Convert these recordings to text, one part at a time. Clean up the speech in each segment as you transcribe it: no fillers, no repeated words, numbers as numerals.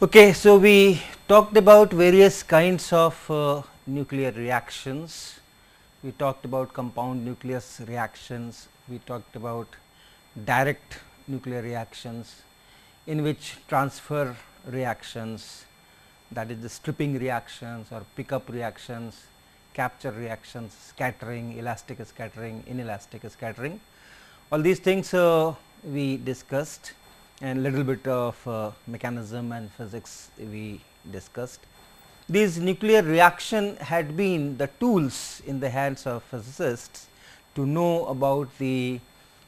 Okay, so we talked about various kinds of nuclear reactions. We talked about compound nucleus reactions. We talked about direct nuclear reactions, in which transfer reactions, that is the stripping reactions or pickup reactions, capture reactions, scattering, elastic scattering, inelastic scattering. All these things we discussed, and little bit of mechanism and physics we discussed. These nuclear reaction had been the tools in the hands of physicists to know about the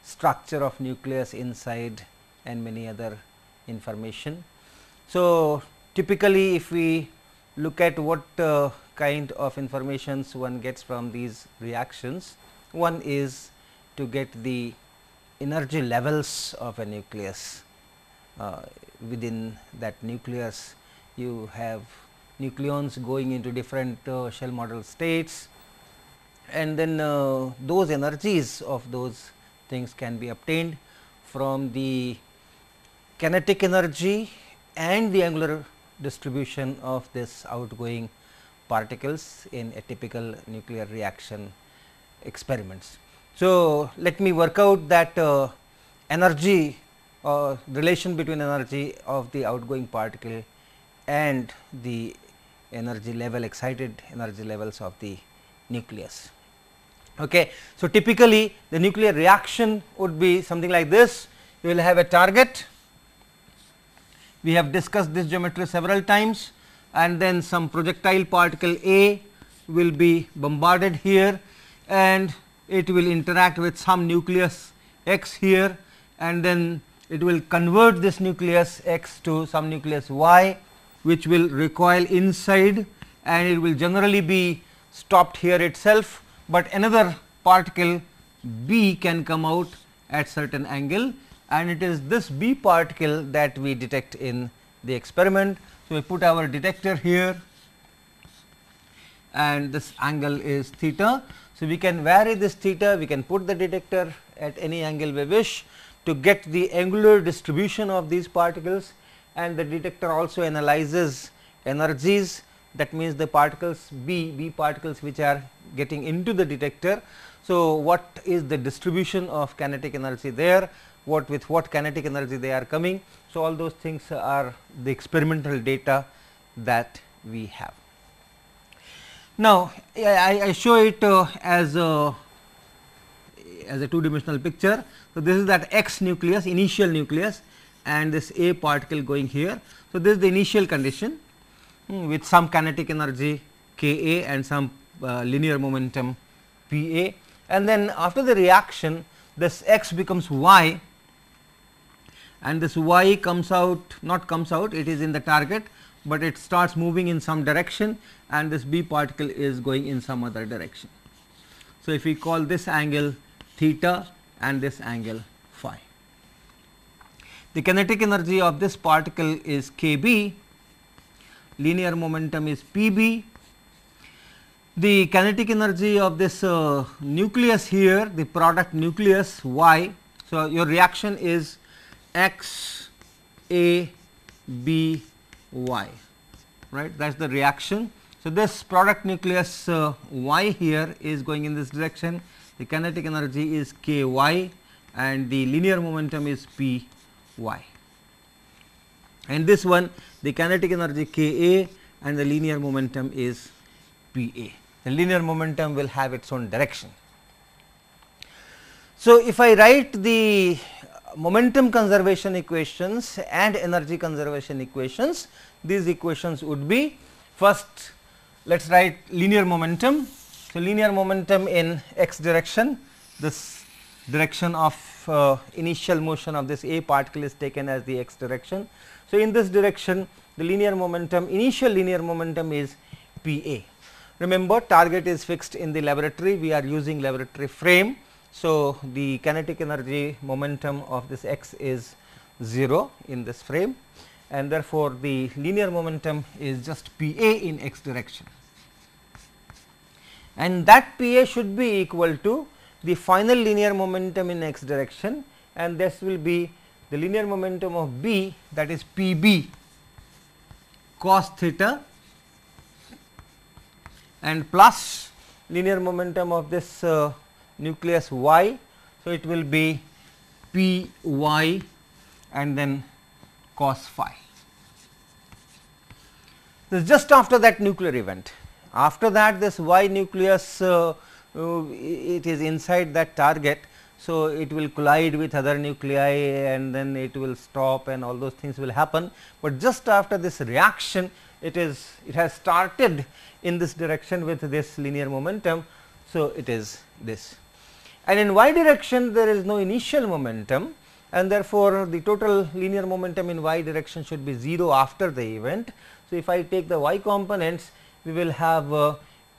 structure of nucleus inside and many other information. So, typically if we look at what kind of informations one gets from these reactions, one is to get the energy levels of a nucleus. Within that nucleus you have nucleons going into different shell model states, and then those energies of those things can be obtained from the kinetic energy and the angular distribution of this outgoing particles in a typical nuclear reaction experiments. So, let me work out that energy relation between energy of the outgoing particle and the energy level, excited energy levels of the nucleus. Okay. So, typically the nuclear reaction would be something like this. You will have a target. We have discussed this geometry several times, and then some projectile particle A will be bombarded here, and it will interact with some nucleus X here, and then it will convert this nucleus X to some nucleus Y, which will recoil inside, and it will generally be stopped here itself, but another particle B can come out at certain angle, and it is this B particle that we detect in the experiment. So, we put our detector here, and this angle is theta. So, we can vary this theta, we can put the detector at any angle we wish to get the angular distribution of these particles, and the detector also analyzes energies. That means, the particles B particles which are getting into the detector. So, what is the distribution of kinetic energy there, with what kinetic energy they are coming. So, all those things are the experimental data that we have. Now, I show it as a two dimensional picture. So, this is that X nucleus, initial nucleus, and this A particle going here. So, this is the initial condition with some kinetic energy K A and some linear momentum P A, and then after the reaction this X becomes Y, and this Y comes out, not comes out, it is in the target, but it starts moving in some direction, and this B particle is going in some other direction. So, if we call this angle theta and this angle phi. The kinetic energy of this particle is Kb, linear momentum is Pb. The kinetic energy of this nucleus here, the product nucleus Y. So, your reaction is X A B Y, right, that is the reaction. So, this product nucleus Y here is going in this direction, the kinetic energy is K Y and the linear momentum is P Y, and this one the kinetic energy K A and the linear momentum is P A. The linear momentum will have its own direction. So, if I write the momentum conservation equations and energy conservation equations, these equations would be, first let us write linear momentum. So, linear momentum in x direction, this direction of initial motion of this A particle is taken as the x direction. So, in this direction the linear momentum, initial linear momentum is P A. Remember, target is fixed in the laboratory, we are using laboratory frame. So, the kinetic energy momentum of this x is 0 in this frame, and therefore, the linear momentum is just P A in x direction, and that P A should be equal to the final linear momentum in x direction, and this will be the linear momentum of B, that is P B cos theta and plus linear momentum of this nucleus y. So, it will be p y and then cos phi. This is just after that nuclear event. After that, this y nucleus it is inside that target. So, it will collide with other nuclei and then it will stop and all those things will happen, but just after this reaction it has started in this direction with this linear momentum. So, it is this, and in y direction there is no initial momentum, and therefore, the total linear momentum in y direction should be 0 after the event. So, if I take the y components, we will have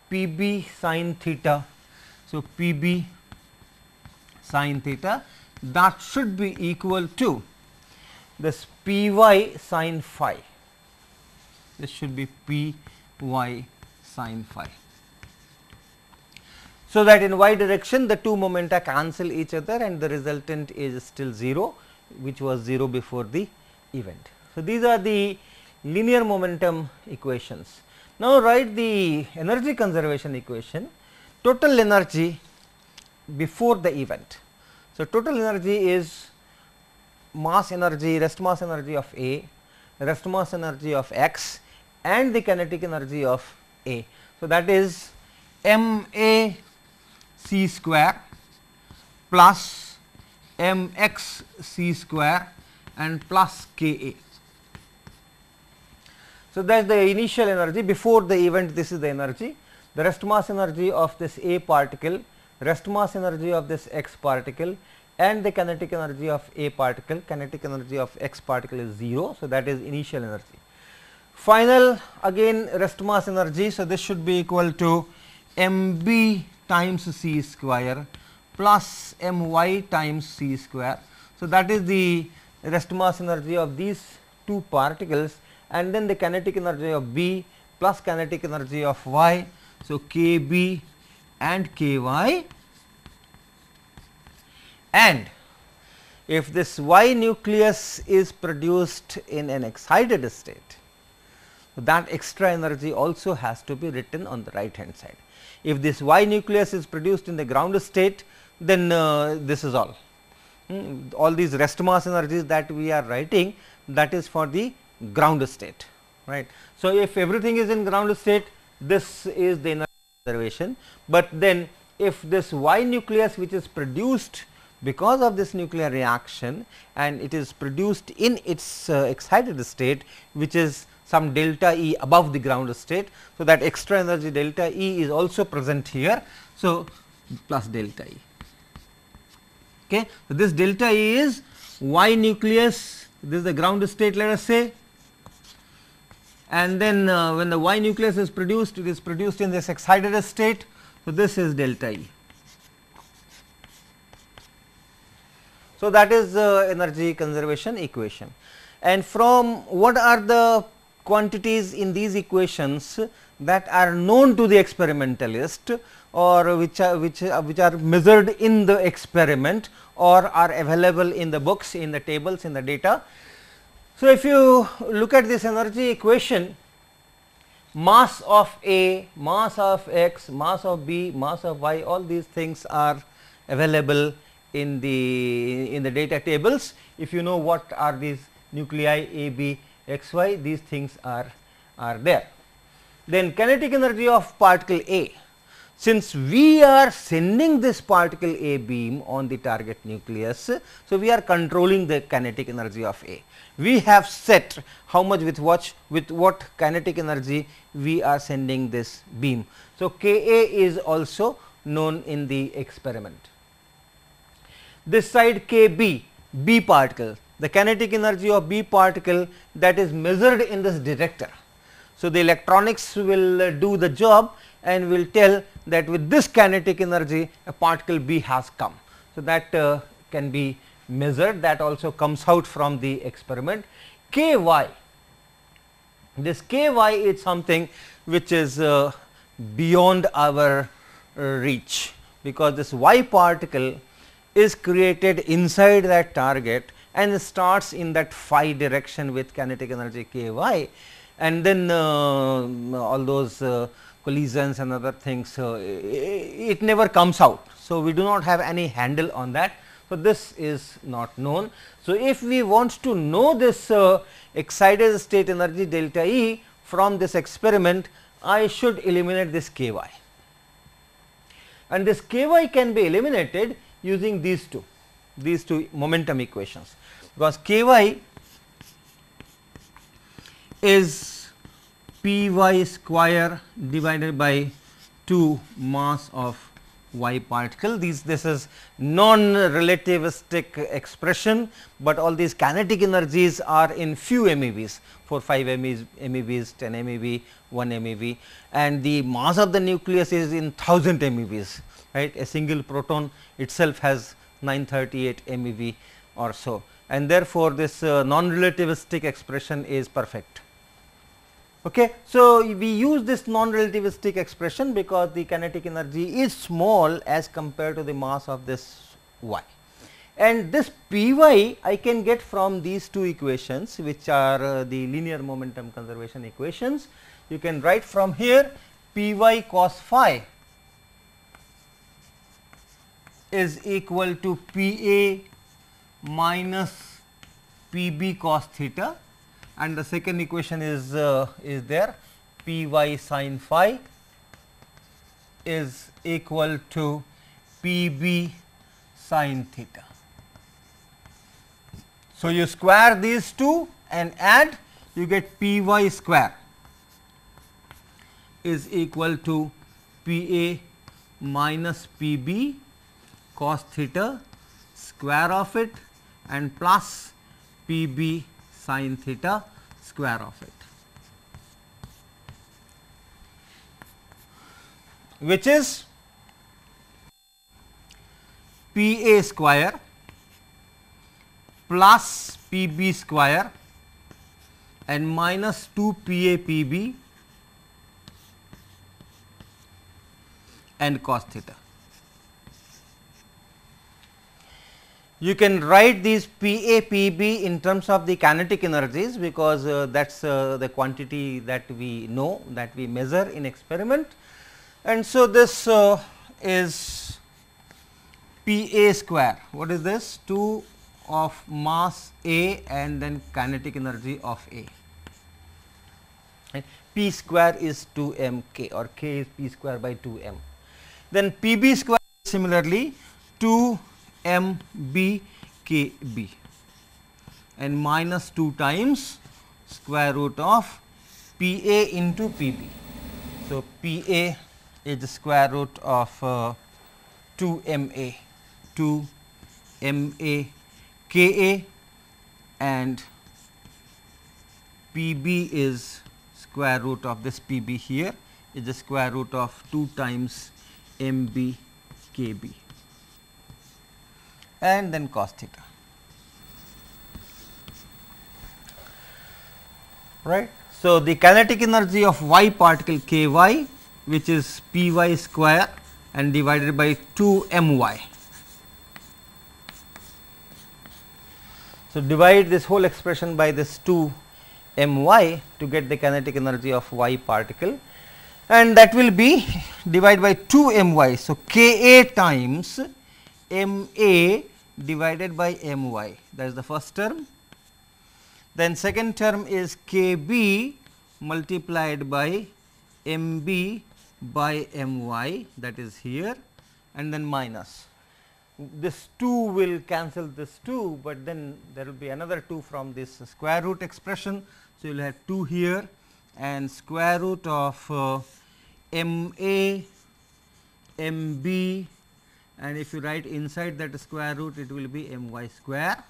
P b sin theta. So, P b sin theta, that should be equal to this P y sin phi. This should be P y sin phi. So, that in y direction the two momenta cancel each other and the resultant is still 0, which was 0 before the event. So, these are the linear momentum equations. Now, write the energy conservation equation, total energy before the event. So, total energy is mass energy, rest mass energy of A, rest mass energy of x and the kinetic energy of A. So, that is m A c square plus m x c square and plus k A. So, that is the initial energy before the event. This is the energy, the rest mass energy of this A particle, rest mass energy of this x particle and the kinetic energy of A particle, kinetic energy of x particle is 0. So, that is initial energy. Final again rest mass energy. So, this should be equal to m b times c square plus m y times c square. So, that is the rest mass energy of these two particles, and then the kinetic energy of B plus kinetic energy of y. So, k b and k y, and if this y nucleus is produced in an excited state, that extra energy also has to be written on the right hand side. If this y nucleus is produced in the ground state, then this is all. All these rest mass energies that we are writing, that is for the ground state, right. So, if everything is in ground state, this is the energy conservation, but then if this y nucleus which is produced because of this nuclear reaction and it is produced in its excited state, which is some delta E above the ground state. So, that extra energy delta E is also present here. So, plus delta E. Okay. So, this delta E is y nucleus, this is the ground state, let us say, and then when the y nucleus is produced, it is produced in this excited state. So, this is delta E. So, that is the energy conservation equation, and from what are the quantities in these equations that are known to the experimentalist or which are measured in the experiment or are available in the books, in the tables, in the data. So, if you look at this energy equation, mass of A, mass of x, mass of B, mass of y, all these things are available in the data tables. If you know what are these nuclei A, B, x, y, these things are there. Then kinetic energy of particle A, since we are sending this particle A beam on the target nucleus, so we are controlling the kinetic energy of A. We have set how much with what kinetic energy we are sending this beam. So, Ka is also known in the experiment. This side Kb, B particle, the kinetic energy of B particle, that is measured in this detector. So, the electronics will do the job and will tell that with this kinetic energy a particle B has come. So, that can be measured, that also comes out from the experiment. Ky, this Ky is something which is beyond our reach, because this y particle is created inside that target and starts in that phi direction with kinetic energy Ky, and then all those collisions and other things, it never comes out. So, we do not have any handle on that. So, this is not known. So, if we want to know this excited state energy delta E from this experiment, I should eliminate this k y, and this k y can be eliminated using these two momentum equations, because k y is p y square divided by 2 mass of y particle. This is non-relativistic expression, but all these kinetic energies are in few MeVs, 4, 5 MeVs, 10 MeV, 1 MeV, and the mass of the nucleus is in 1000 MeVs, right. A single proton itself has 938 MeV or so, and therefore, this non-relativistic expression is perfect. Okay. So, we use this non-relativistic expression because the kinetic energy is small as compared to the mass of this y, and this p y I can get from these two equations, which are the linear momentum conservation equations. You can write from here p y cos phi is equal to p a minus p b cos theta, and the second equation is there, p y sin phi is equal to p b sin theta. So, you square these two and add, you get p y square is equal to p a minus p b cos theta square of it and plus p b sin theta square of it, which is p a square plus p b square and minus 2 p a p b and cos theta. You can write these p a p b in terms of the kinetic energies, because that is the quantity that we know, that we measure in experiment, and so this is p a square. What is this? 2 of mass A and then kinetic energy of A. And p square is 2 m k, or k is p square by 2 m. Then p b square similarly 2 m b k b and minus 2 times square root of p a into p b. So, p a is the square root of 2 m a, 2 m a k a, and p b is square root of this p b here is the square root of 2 times m b k b, and then cos theta, right. So, the kinetic energy of y particle k y, which is p y square and divided by 2 m y. So, divide this whole expression by this 2 m y to get the kinetic energy of y particle, and that will be divided by 2 m y. So, k a times m a divided by m y, that is the first term. Then second term is k b multiplied by m b by m y, that is here, and then minus. This 2 will cancel this 2, but then there will be another 2 from this square root expression. So, you will have 2 here and square root of m a m b, and if you write inside that square root, it will be m y square,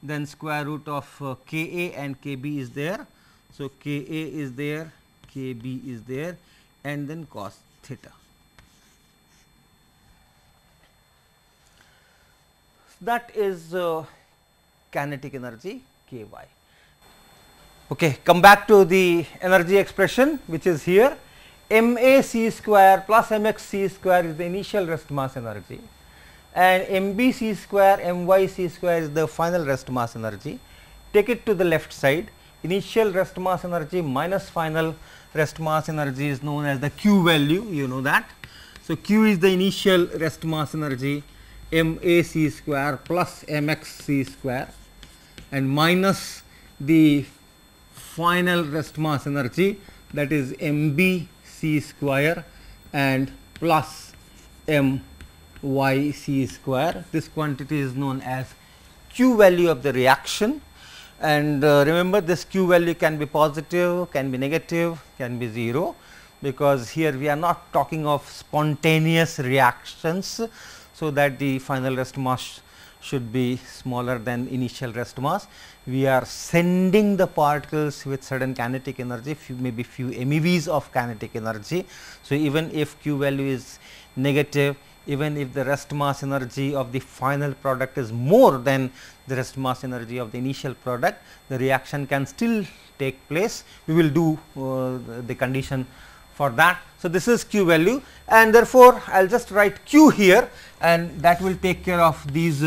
then square root of k a and k b is there. So, k a is there, k b is there, and then cos theta. That is kinetic energy k y. Okay, come back to the energy expression, which is here. M a c square plus m x c square is the initial rest mass energy, and m b c square m y c square is the final rest mass energy. Take it to the left side. initial rest mass energy minus final rest mass energy is known as the Q value, you know that. So, Q is the initial rest mass energy m a c square plus m x c square and minus the final rest mass energy, that is m b c square and plus m y c square. This quantity is known as Q value of the reaction, and remember this Q value can be positive, can be negative, can be 0, because here we are not talking of spontaneous reactions. So, that the final rest mass should be smaller than initial rest mass. We are sending the particles with certain kinetic energy, maybe few MeVs of kinetic energy. So, even if Q value is negative, even if the rest mass energy of the final product is more than the rest mass energy of the initial product, the reaction can still take place. We will do the condition for that. So, this is Q value, and therefore, I will just write Q here, and that will take care of these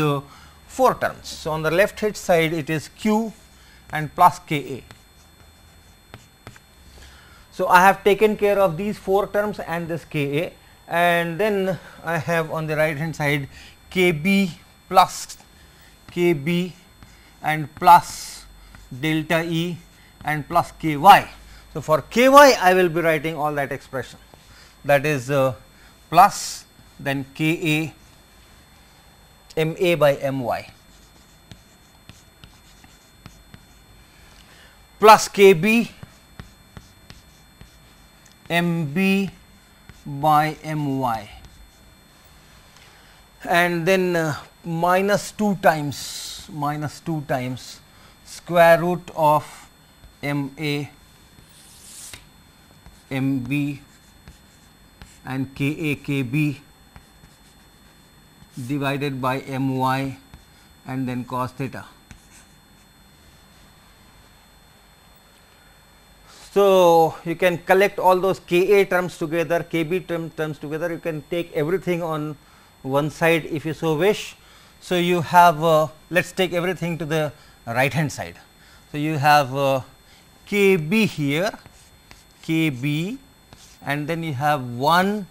4 terms. So, on the left hand side it is Q and plus K A. So, I have taken care of these 4 terms and this K A, and then I have on the right hand side K B plus K B and plus delta E and plus K Y. So, for K Y I will be writing all that expression, that is plus then K A m A by m y plus K B m B by m y, and then minus 2 times square root of m A m B and K A K B divided by m y and then cos theta. So, you can collect all those K A terms together, K B terms together, you can take everything on one side if you so wish. So, you have let us take everything to the right hand side. So, you have K B here, K B, and then you have 1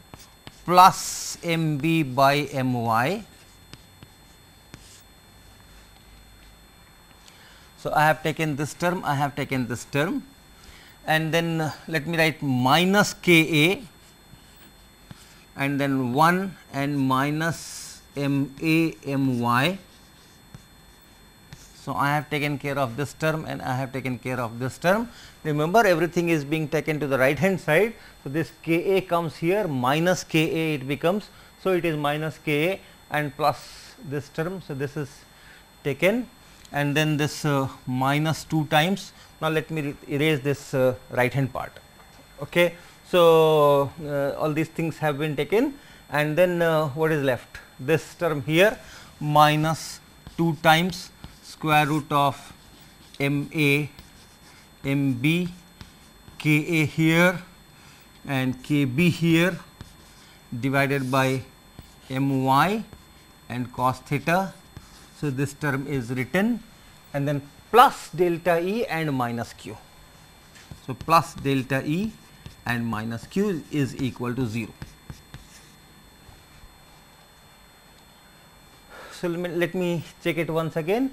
plus m B by m y. So, I have taken this term, I have taken this term, and then let me write minus K A and then 1 and minus m A m y. So, I have taken care of this term and I have taken care of this term. Remember, everything is being taken to the right hand side. So, this K A comes here, minus K A it becomes. So, it is minus K A and plus this term. So, this is taken, and then this minus 2 times. Now, let me erase this right hand part. Okay. So, all these things have been taken, and then what is left? This term here minus 2 times square root of m A m B, K A here and K B here divided by m y and cos theta. So, this term is written, and then plus delta E and minus Q. So, plus delta E and minus Q is equal to 0. So, let me check it once again.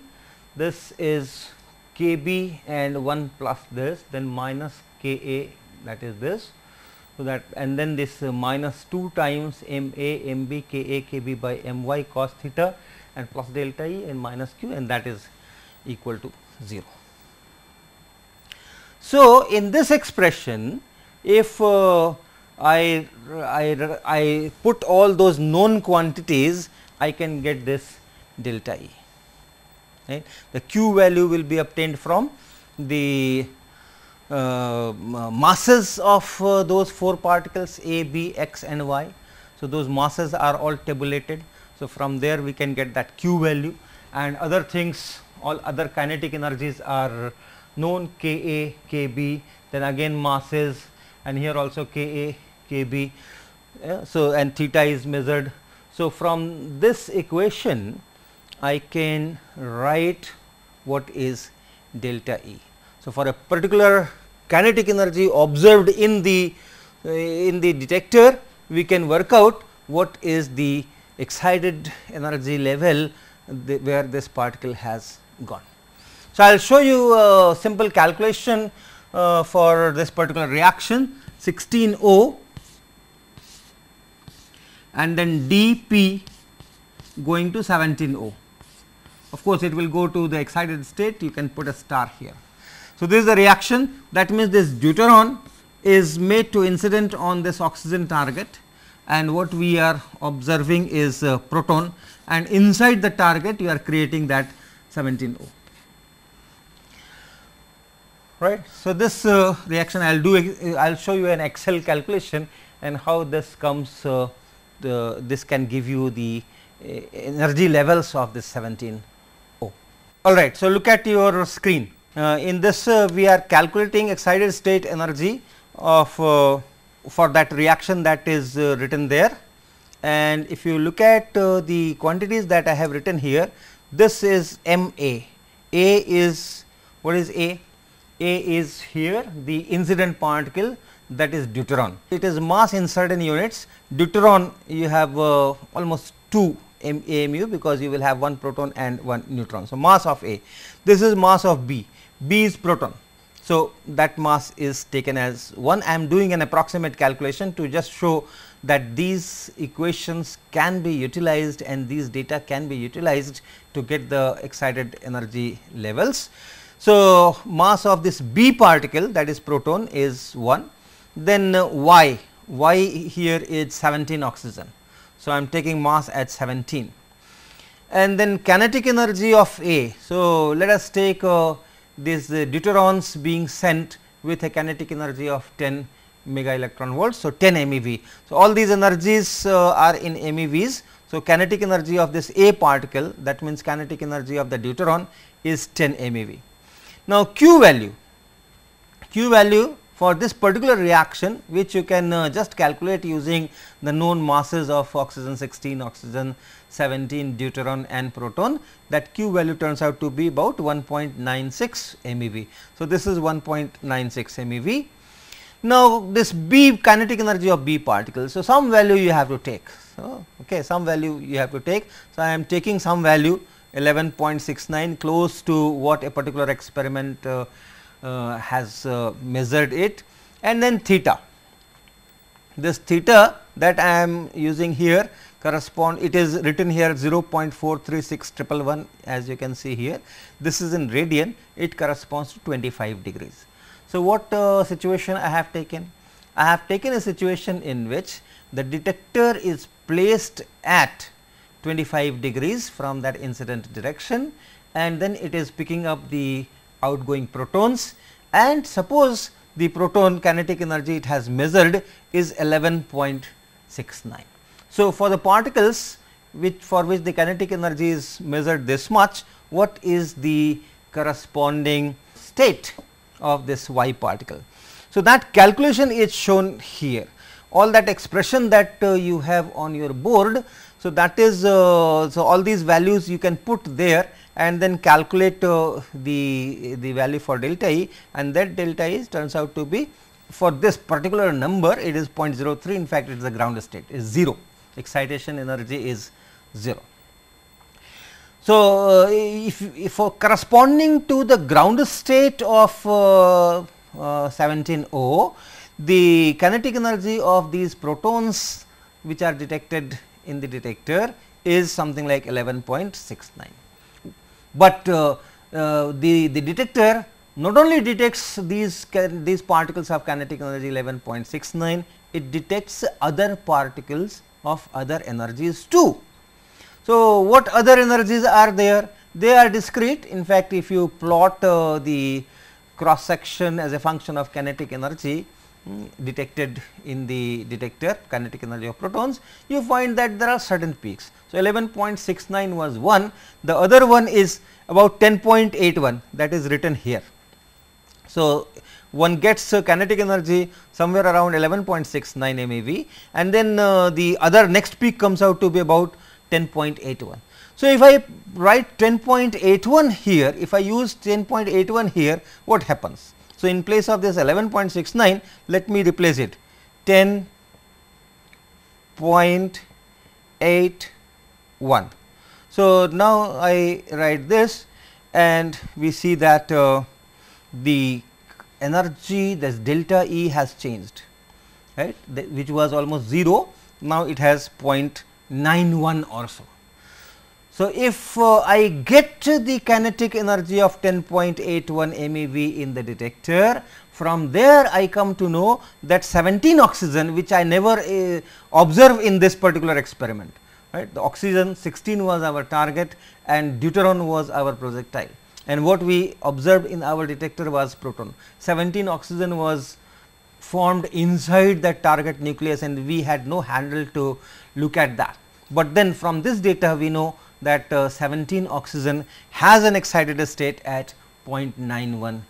This is K B and 1 plus this, then minus K A, that is this. So, that, and then this minus 2 times m A m B K A K B by m y cos theta and plus delta E and minus Q, and that is equal to 0. So, in this expression, if I put all those known quantities, I can get this delta E. Right. The Q value will be obtained from the masses of those 4 particles A, B, X and Y. So, those masses are all tabulated. So, from there we can get that Q value, and other things, all other kinetic energies are known, K A, K B, then again masses, and here also K A, K B. So, and theta is measured. So, from this equation I can write what is delta E. So, for a particular kinetic energy observed in the detector, we can work out what is the excited energy level where this particle has gone. So, I will show you a simple calculation for this particular reaction 16O and then dP going to 17O. Of course, it will go to the excited state, you can put a star here. So, this is the reaction, that means this deuteron is made to incident on this oxygen target, and what we are observing is proton, and inside the target you are creating that 17O. Right. So, this reaction I will show you an Excel calculation and how this comes, this can give you the energy levels of this 17O. All right. So, look at your screen. In this we are calculating excited state energy of for that reaction that is written there, and if you look at the quantities that I have written here, this is Ma. A is, what is A? A is here the incident particle, that is deuteron. It is mass in certain units. Deuteron you have almost 2 AMU, because you will have 1 proton and 1 neutron. So, mass of A. This is mass of B. B is proton. So, that mass is taken as 1. I am doing an approximate calculation to just show that these equations can be utilized and these data can be utilized to get the excited energy levels. So, mass of this B particle, that is proton, is 1. Then Y here is 17 oxygen. So, I am taking mass at 17, and then kinetic energy of A. So, let us take these deuterons being sent with a kinetic energy of 10 mega electron volts. So, 10 MeV. So, all these energies are in MeVs. So, kinetic energy of this A particle, that means kinetic energy of the deuteron is 10 MeV. Now, Q value for this particular reaction, which you can just calculate using the known masses of oxygen 16, oxygen 17, deuteron and proton, that Q value turns out to be about 1.96 MeV. So, this is 1.96 MeV. Now, this B kinetic energy of B particle. So, some value you have to take. So, okay, some value you have to take. So, I am taking some value 11.69, close to what a particular experiment has measured it, and then theta. This theta that I am using here correspond, it is written here 0.436111, as you can see here. This is in radian, it corresponds to 25 degrees. So, what situation I have taken? I have taken a situation in which the detector is placed at 25 degrees from that incident direction, and then it is picking up the outgoing protons, and suppose the proton kinetic energy it has measured is 11.69. So, for the particles for which the kinetic energy is measured this much, what is the corresponding state of this Y particle? So, that calculation is shown here. All that expression that you have on your board. So, that is so all these values you can put there and then calculate the value for delta E, and that delta E turns out to be, for this particular number it is 0.03. In fact, it is a ground state, is 0, excitation energy is 0. So, if for corresponding to the ground state of 17O, the kinetic energy of these protons which are detected in the detector is something like 11.69. But the detector not only detects these particles of kinetic energy 11.69, it detects other particles of other energies too. So, what other energies are there? They are discrete. In fact, if you plot the cross section as a function of kinetic energy detected in the detector, kinetic energy of protons, you find that there are certain peaks. So, 11.69 was one, the other one is about 10.81, that is written here. So, one gets kinetic energy somewhere around 11.69 MeV, and then the other next peak comes out to be about 10.81. So, if I write 10.81 here, if I use 10.81 here, what happens? So, in place of this 11.69, let me replace it 10.81. So, now I write this and we see that the energy, this delta E has changed, right, which was almost 0, now it has 0.91 or so. So, if I get the kinetic energy of 10.81 MeV in the detector, from there I come to know that 17 oxygen, which I never observe in this particular experiment, right. The oxygen 16 was our target and deuteron was our projectile, and what we observed in our detector was proton. 17 oxygen was formed inside that target nucleus and we had no handle to look at that. But then from this data we know that 17 oxygen has an excited state at 0.91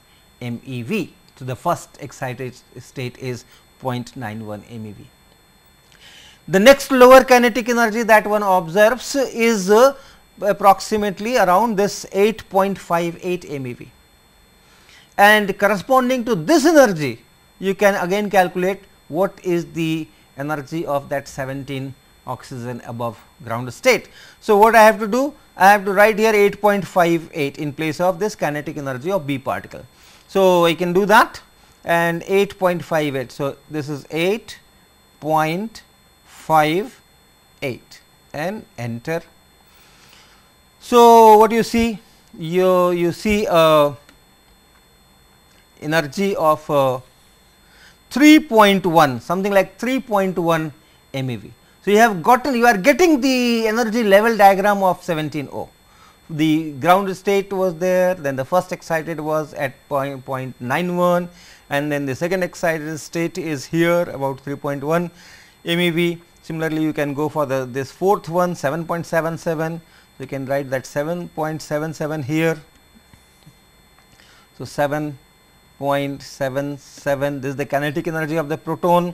MeV. So, the first excited state is 0.91 MeV. The next lower kinetic energy that one observes is approximately around this 8.58 MeV, and corresponding to this energy you can again calculate what is the energy of that 17 oxygen above ground state. So, what I have to do? I have to write here 8.58 in place of this kinetic energy of B particle. So, I can do that and 8.58. So, this is 8.58 and enter. So, what you see? You see energy of 3.1, something like 3.1 MeV. So, you have gotten, you are getting the energy level diagram of 17O. The ground state was there, then the first excited was at 0.91 and then the second excited state is here about 3.1 MeV. Similarly, you can go for this fourth one 7.77. You can write that 7.77 here. So, 7.77, this is the kinetic energy of the proton,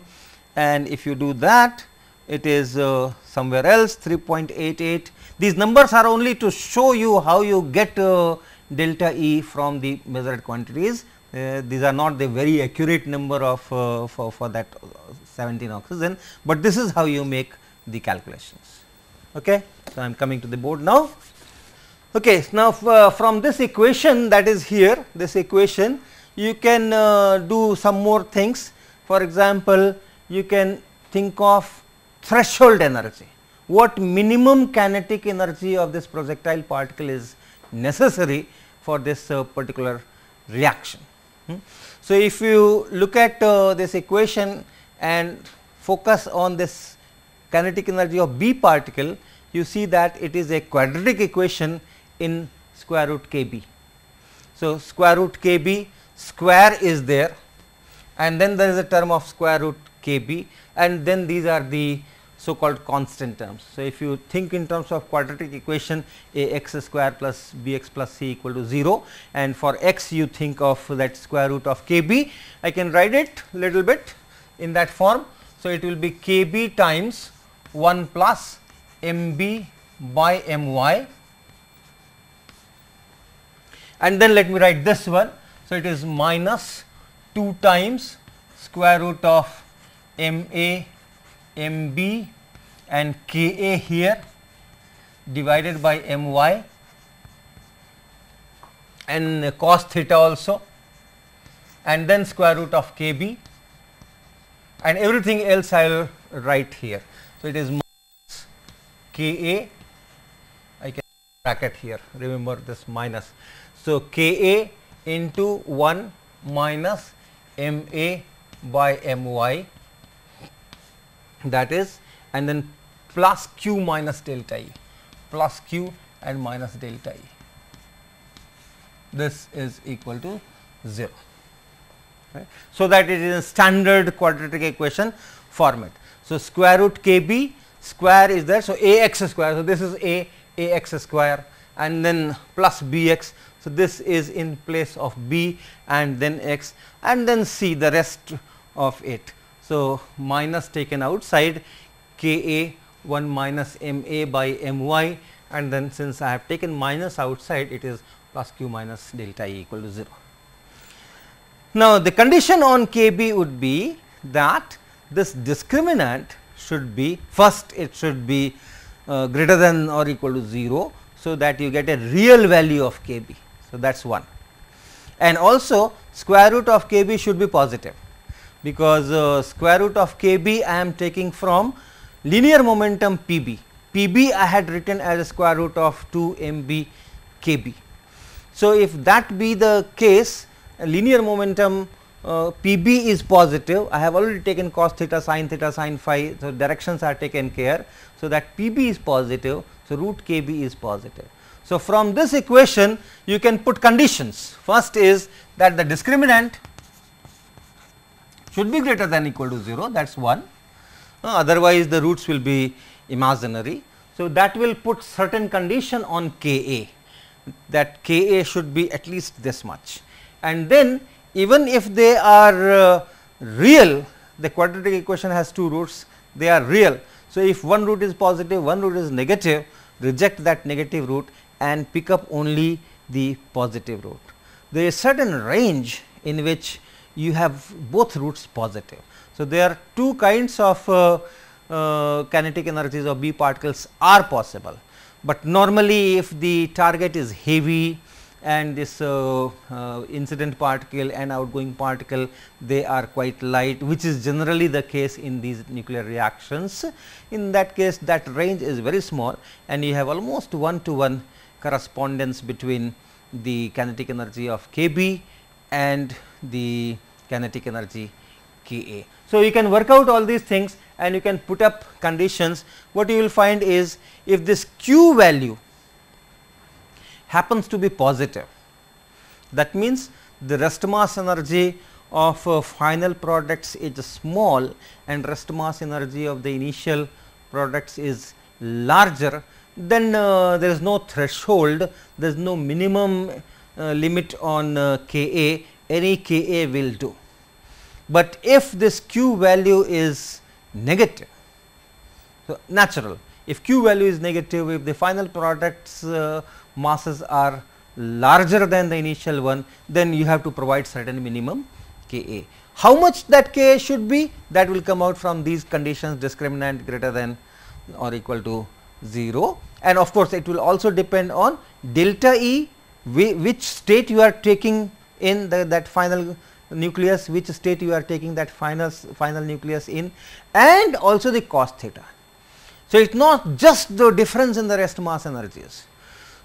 and if you do that, it is somewhere else 3.88. These numbers are only to show you how you get delta E from the measured quantities. These are not the very accurate number of for that 17 oxygen, but this is how you make the calculations. Okay. So, I am coming to the board now. Okay. Now, from this equation that is here, this equation, you can do some more things. For example, you can think of threshold energy. What minimum kinetic energy of this projectile particle is necessary for this particular reaction. So, if you look at this equation and focus on this kinetic energy of B particle, you see that it is a quadratic equation in square root kb. So, square root kb square is there and then there is a term of square root kb and then these are the so called constant terms. So, if you think in terms of quadratic equation, a x square plus b x plus c equal to 0, and for x you think of that square root of kb. I can write it little bit in that form. So, it will be kb times 1 plus mb by my, and then let me write this one. So, it is minus 2 times square root of ma mb and ka here divided by my and cos theta also, and then square root of kb and everything else I will write here. So, it is minus ka, I can bracket here, remember this minus. So, ka into 1 minus ma by my, that is, and then plus q minus delta E, plus q and minus delta E. This is equal to 0. Right. So, that it is a standard quadratic equation format. So, square root kb square is there. So, ax square. So, this is ax square and then plus bx. So, this is in place of b and then x and then c the rest of it. So, minus taken outside, ka 1 minus ma by my and then since I have taken minus outside, it is plus q minus delta E equal to 0. Now, the condition on Kb would be that this discriminant should be first, it should be greater than or equal to 0. So, that you get a real value of Kb. So, that is one, and also square root of Kb should be positive, because square root of Kb I am taking from linear momentum Pb. Pb I had written as a square root of 2 mb Kb. So, if that be the case, linear momentum Pb is positive. I have already taken cos theta, sin phi. So, directions are taken care. So, that Pb is positive. So, root Kb is positive. So, from this equation you can put conditions. First is that the discriminant should be greater than or equal to 0, that is one, otherwise the roots will be imaginary. So, that will put certain condition on Ka, that Ka should be at least this much, and then even if they are real, the quadratic equation has two roots, they are real. So, if one root is positive, one root is negative, reject that negative root and pick up only the positive root. There is certain range in which you have both roots positive. So, there are two kinds of kinetic energies of B particles are possible, but normally if the target is heavy and this incident particle and outgoing particle, they are quite light, which is generally the case in these nuclear reactions. In that case, that range is very small and you have almost 1-to-1 correspondence between the kinetic energy of Kb and the kinetic energy Ka. So, you can work out all these things and you can put up conditions. What you will find is, if this q value happens to be positive, that means the rest mass energy of final products is small and rest mass energy of the initial products is larger, then there is no threshold, there is no minimum limit on Ka, any Ka will do. But if this q value is negative, so natural, if q value is negative, if the final products masses are larger than the initial one, then you have to provide certain minimum Ka. How much that Ka should be, that will come out from these conditions, discriminant greater than or equal to 0, and of course, it will also depend on delta E, which state you are taking in that final nucleus, which state you are taking that final nucleus in, and also the cos theta. So, it is not just the difference in the rest mass energies,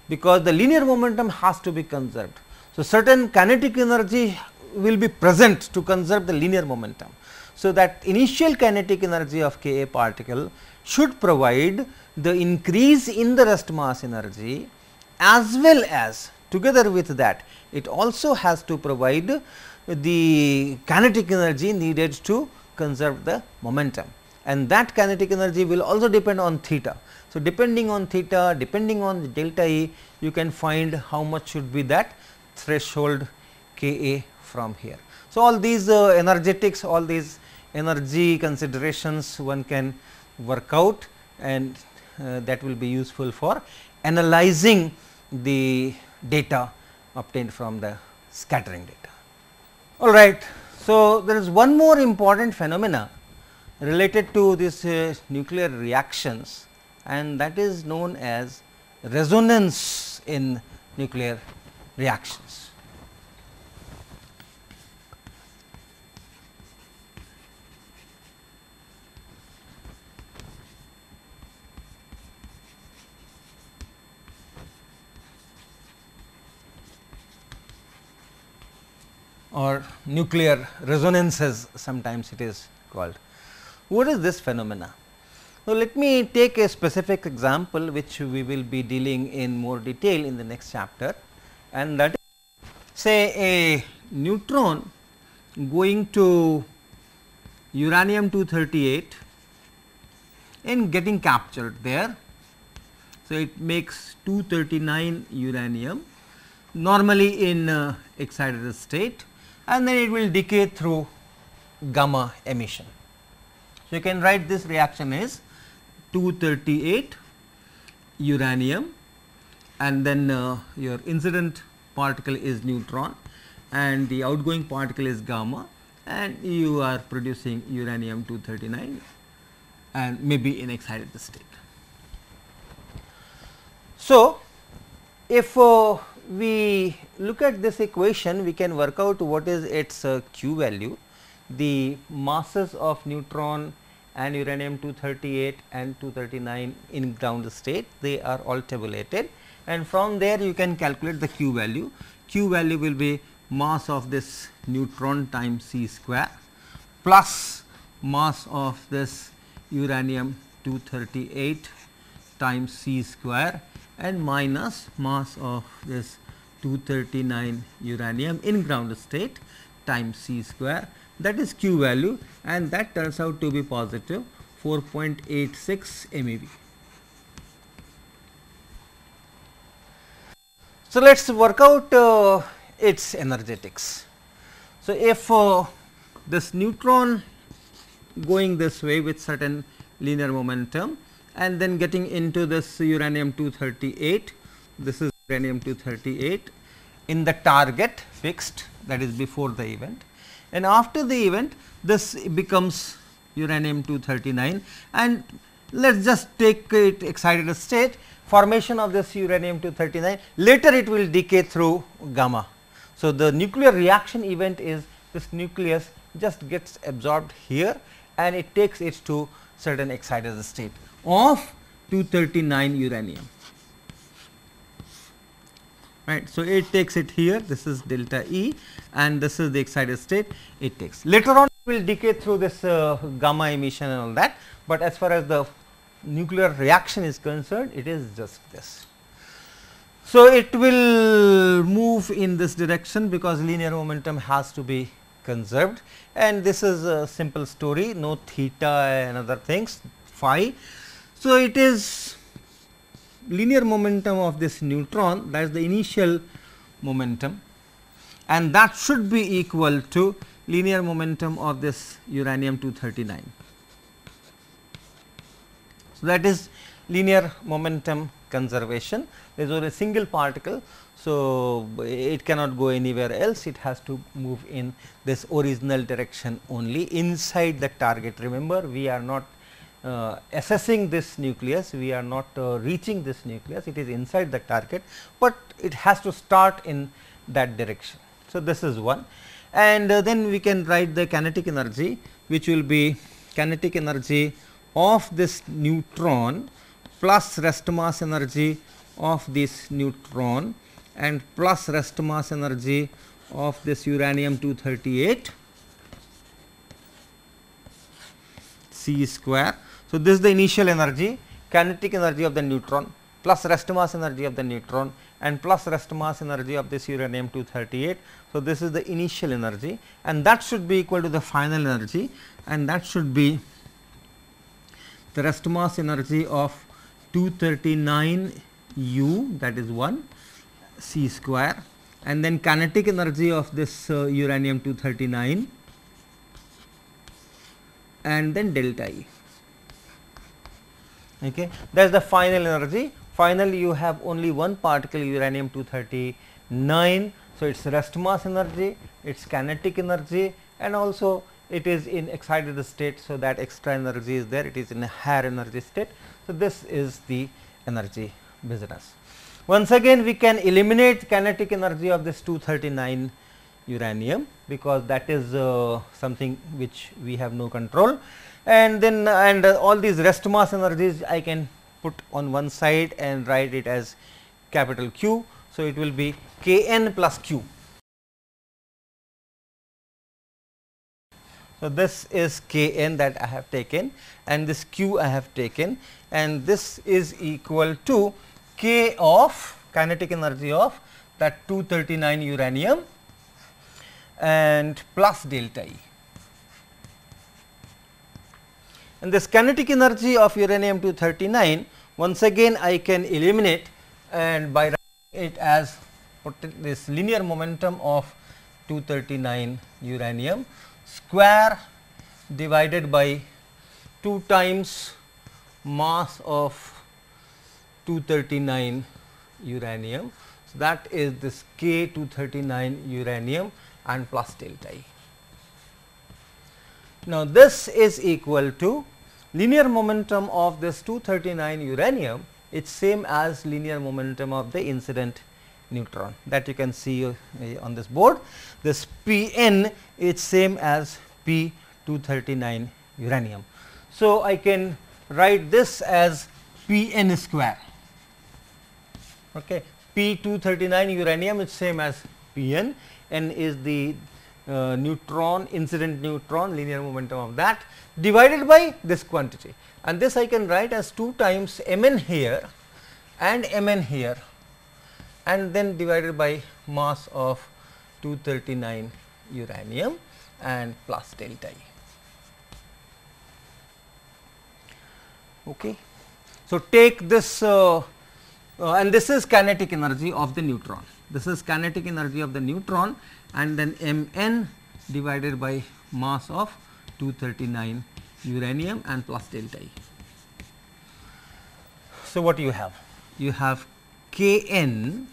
because the linear momentum has to be conserved. So, certain kinetic energy will be present to conserve the linear momentum. So, that initial kinetic energy of Ka particle should provide the increase in the rest mass energy, as well as together with that it also has to provide the kinetic energy needed to conserve the momentum, and that kinetic energy will also depend on theta. So, depending on theta, depending on the delta E, you can find how much should be that threshold Ka from here. So, all these energetics, all these energy considerations one can work out, and that will be useful for analyzing the data obtained from the scattering data. All right. So, there is one more important phenomena related to this nuclear reactions, and that is known as resonance in nuclear reactions. Or nuclear resonances, sometimes it is called. What is this phenomena? So, let me take a specific example which we will be dealing in more detail in the next chapter, and that is, say, a neutron going to uranium-238 and getting captured there. So, it makes 239 uranium normally in excited state, and then it will decay through gamma emission. So, you can write this reaction as 238 uranium and then your incident particle is neutron and the outgoing particle is gamma, and you are producing uranium 239 and maybe in excited state. So, if we look at this equation, we can work out what is its Q value. The masses of neutron and uranium 238 and 239 in ground state, they are all tabulated, and from there you can calculate the Q value. Q value will be mass of this neutron times c square plus mass of this uranium 238 times c square and minus mass of this 239 uranium in ground state times c square, that is Q value, and that turns out to be positive 4.86 MeV. So, let us work out its energetics. So, if this neutron going this way with certain linear momentum and then getting into this uranium 238, this is uranium 238 in the target fixed, that is before the event, and after the event this becomes uranium 239, and let us just take it excited state. Formation of this uranium 239, later it will decay through gamma. So, the nuclear reaction event is this nucleus just gets absorbed here and it takes it to certain excited state of 239 uranium, right. So, it takes it here, this is delta E and this is the excited state it takes. Later on it will decay through this gamma emission and all that, but as far as the nuclear reaction is concerned, it is just this. So, it will move in this direction because linear momentum has to be conserved, and this is a simple story, no theta and other things, phi. So, it is linear momentum of this neutron, that is the initial momentum, and that should be equal to linear momentum of this uranium 239. So, that is linear momentum conservation. There is only a single particle. So, it cannot go anywhere else, it has to move in this original direction only inside the target. Remember, we are not assessing this nucleus, we are not reaching this nucleus, it is inside the target, but it has to start in that direction. So, this is one, and then we can write the kinetic energy, which will be kinetic energy of this neutron plus rest mass energy of this neutron and plus rest mass energy of this uranium 238 c square. So, this is the initial energy, kinetic energy of the neutron plus rest mass energy of the neutron and plus rest mass energy of this uranium 238. So, this is the initial energy, and that should be equal to the final energy, and that should be the rest mass energy of 239 u, that is 1 c square, and then kinetic energy of this uranium 239 and then delta E. Okay. That is the final energy. Finally, you have only one particle uranium 239. So, its rest mass energy, its kinetic energy, and also it is in excited state. So, that extra energy is there, it is in a higher energy state. So, this is the energy business. Once again, we can eliminate kinetic energy of this 239 uranium, because that is something which we have no control, and then all these rest mass energies I can put on one side and write it as capital Q. So, it will be Kn plus Q. So, this is Kn that I have taken and this Q I have taken, and this is equal to K of kinetic energy of that 239 uranium and plus delta E. And this kinetic energy of uranium 239, once again I can eliminate, and by writing it as this linear momentum of 239 uranium square divided by 2 times mass of 239 uranium. So, that is this K 239 uranium and plus delta E. Now, this is equal to linear momentum of this 239 uranium, it is same as linear momentum of the incident neutron, that you can see on this board. This P n is same as P 239 uranium. So, I can write this as P n square. Okay. P 239 uranium is same as P n, n is the neutron, incident neutron, linear momentum of that, divided by this quantity, and this I can write as 2 times m n here and m n here, and then divided by mass of 239 uranium and plus delta E. Okay. So, take this and this is kinetic energy of the neutron. This is kinetic energy of the neutron, and then m n divided by mass of 239 uranium and plus delta E. So, what you have? You have K n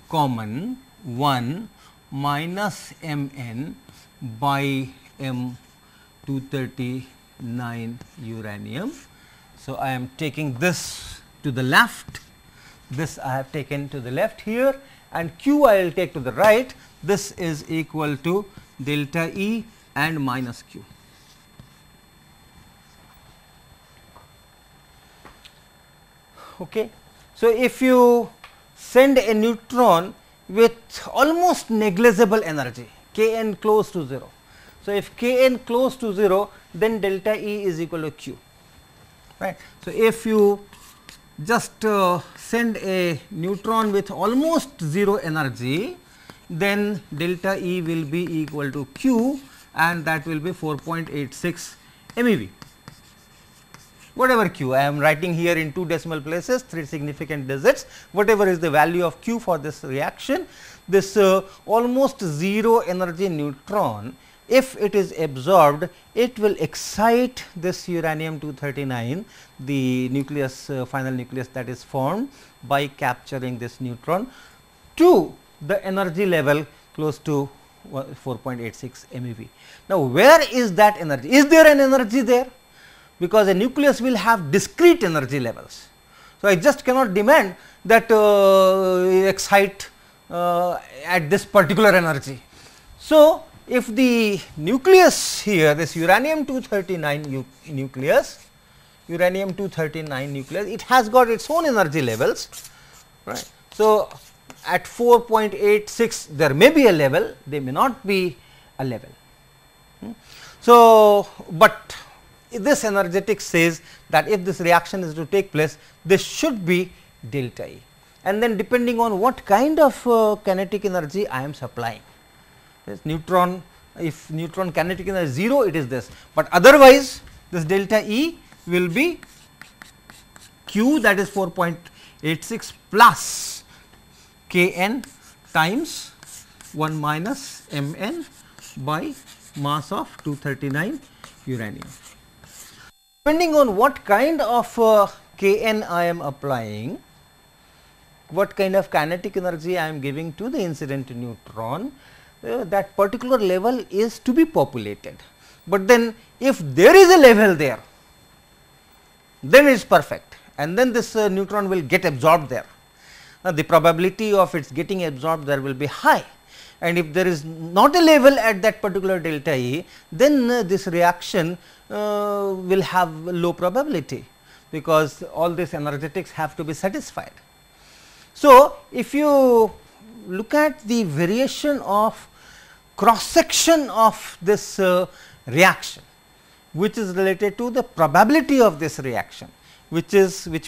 common 1 minus m n by m 239 uranium. So, I am taking this to the left, this I have taken to the left here, and q I will take to the right. This is equal to delta E and minus q. Okay. So, if you send a neutron with almost negligible energy, k n close to 0. So, if k n close to 0, then delta E is equal to q, right. So, if you just send a neutron with almost 0 energy, then delta E will be equal to q, and that will be 4.86 MeV. Whatever q, I am writing here in 2 decimal places, 3 significant digits, whatever is the value of q for this reaction, this almost 0 energy neutron, if it is absorbed, it will excite this uranium 239, the nucleus, final nucleus that is formed by capturing this neutron to the energy level close to 4.86 MeV. Now, where is that energy? Is there an energy there? Because a nucleus will have discrete energy levels. So, I just cannot demand that excite at this particular energy. So, if the nucleus here, this uranium 239 nucleus, it has got its own energy levels, right. So, at 4.86 there may be a level, there may not be a level. So, but this energetics says that if this reaction is to take place, this should be delta E, and then depending on what kind of kinetic energy I am supplying. This neutron, if neutron kinetic energy is 0, it is this, but otherwise this delta E will be q, that is 4.86 plus k n times 1 minus m n by mass of 239 uranium. Depending on what kind of k n I am applying, what kind of kinetic energy I am giving to the incident neutron, that particular level is to be populated. But then if there is a level there, then it is perfect, and then this neutron will get absorbed there. The probability of its getting absorbed there will be high, and if there is not a level at that particular delta E, then this reaction will have low probability, because all these energetics have to be satisfied. So, if you look at the variation of cross section of this reaction, which is related to the probability of this reaction, which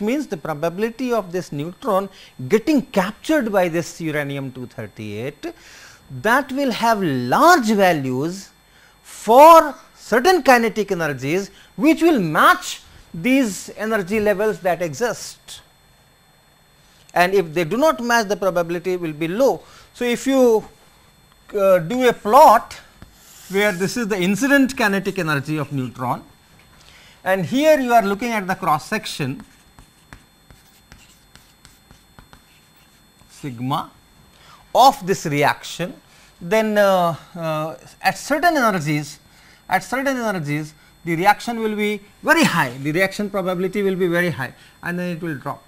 means the probability of this neutron getting captured by this uranium 238, that will have large values for certain kinetic energies which will match these energy levels that exist, and if they do not match, the probability will be low. So, if you do a plot where this is the incident kinetic energy of neutron, and here you are looking at the cross section, sigma of this reaction, then at certain energies the reaction will be very high, the reaction probability will be very high, and then it will drop,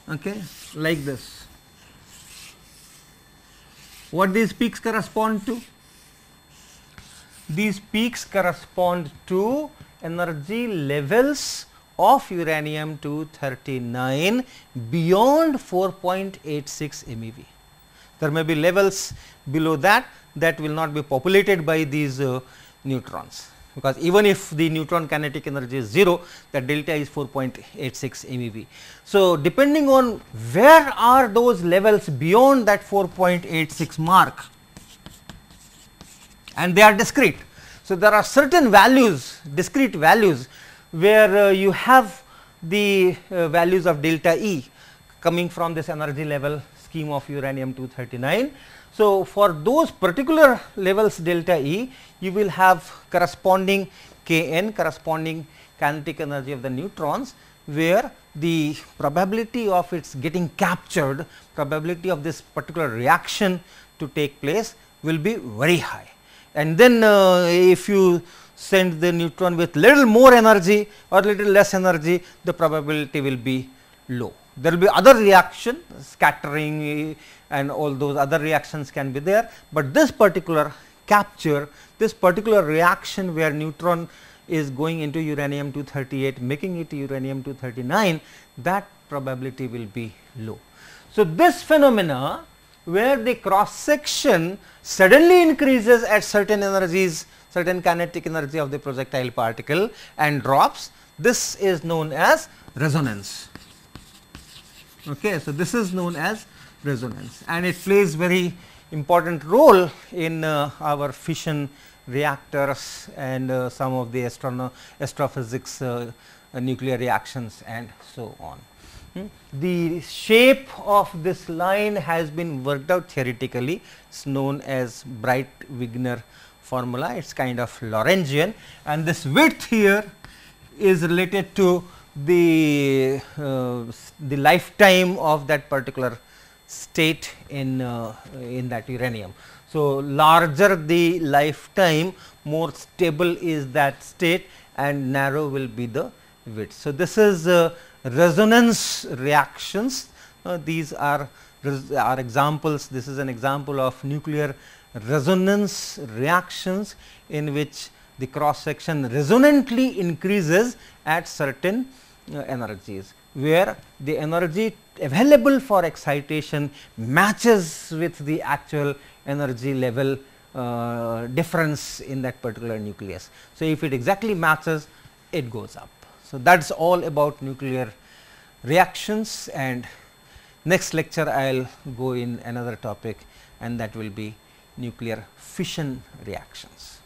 okay, like this. What these peaks correspond to? These peaks correspond to energy levels of uranium 239 beyond 4.86 MeV. There may be levels below that will not be populated by these neutrons, because even if the neutron kinetic energy is 0, the delta is 4.86 MeV. So, depending on where are those levels beyond that 4.86 mark, and they are discrete. So, there are certain values, discrete values, where you have the values of delta E coming from this energy level scheme of uranium 239. So, for those particular levels delta E, you will have corresponding Kn, corresponding kinetic energy of the neutrons, where the probability of its getting captured, probability of this particular reaction to take place will be very high. And then if you send the neutron with little more energy or little less energy, the probability will be low. There will be other reaction, scattering and all those other reactions can be there, but this particular capture, this particular reaction where neutron is going into uranium 238 making it uranium 239, that probability will be low. So, this phenomena where the cross section suddenly increases at certain energies, certain kinetic energy of the projectile particle and drops, this is known as resonance. Okay, so, this is known as resonance, and it plays very important role in our fission reactors and some of the astrophysics nuclear reactions and so on. The shape of this line has been worked out theoretically. It is known as Bright-Wigner formula. It is kind of Lorentzian, and this width here is related to the lifetime of that particular state in that uranium. So, larger the lifetime, more stable is that state, and narrow will be the width. So, this is resonance reactions. These are examples. This is an example of nuclear resonance reactions in which the cross section resonantly increases at certain energies, where the energy available for excitation matches with the actual energy level difference in that particular nucleus. So, if it exactly matches, it goes up. So, that is all about nuclear reactions, and next lecture I will go in another topic, and that will be nuclear fission reactions.